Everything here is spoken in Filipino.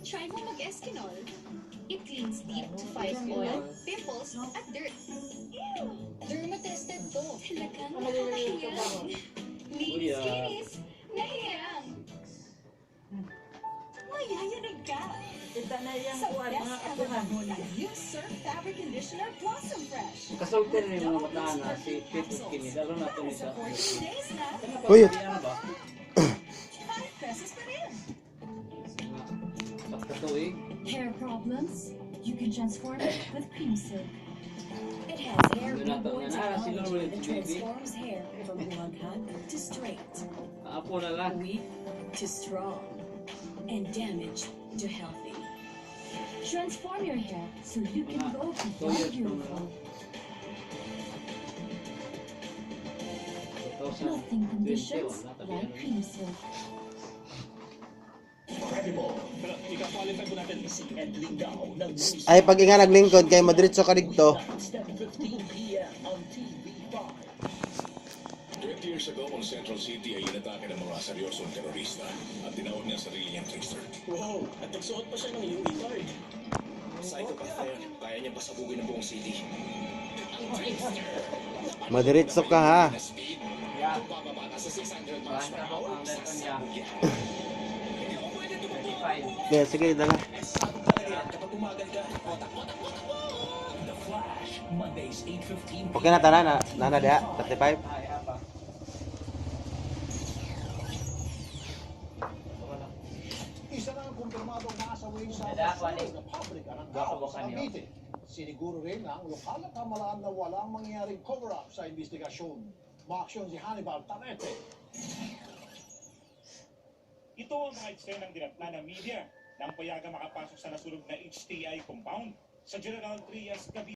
Try mo mag-Eskinol. It cleans deep to fight oil, pimples, at dirt. Ew! Dermatested to. Talagang nakakahiyang. Linis, linis, nahiyang. Mayayanig ka. Ito na yung Sa buwan, best mga ever katuhan. Magnolia Youth Surf Fabric Conditioner Blossom Fresh. Kasulti rin yung mga matahan na si Tito Skinny. Lalo na ito Para sa nito. 14 days na, Uy! 5 pesos pa rin. Pagkatuig. Hair problems? You can transform it with Cream Silk. It has hair reborn technology that transforms hair from blonde to straight, Apo na lang. weak to strong, and damaged to healthy. Transform your hair so you can go So beyond yes, beautiful. 2020, Nothing conditions wala tabi like ano. Cream Silk. Ika-qualify ko natin si Edling Gao ng News Ay, pag nga naglingkod kay Madrid so ka dito. 10:15 p.m. on TV5. 20 years ago, ang Central City ay inatake ng mga seryosong terorista at tinawag niya sarili niyang trickster. Wow! At nagsuot pa siya ng UE card. Psychopath na yun. Kaya niya pasabugin ang buong city. Ang trickster. Madrid so ka ha. Na speed. Yeah. Bababa na sa 600 miles Basta per ako hour. ang leto niya. Hindi ko pwede tumakbo. 35. Okay, sige, dala. Sabi talaga yan kapag umagal ka. Otak. The Flash. Mondays 8:15 Okay na tanan na. Nana diha, 35. Ay, apa. Isa na ang kumpirmadong nasawi sa Dada, Juanes. Republic ng Baka Tao sa bukan yun. Cavite. Siniguro rin ang lokal na pamalaan na walang mangyaring cover-up sa investigasyon. Maaksyon si Hannibal Tarete. Ito ang mga eksenang dinatna ng media nang payagang makapasok sa nasunog na HTI compound sa General Trias, Cavite.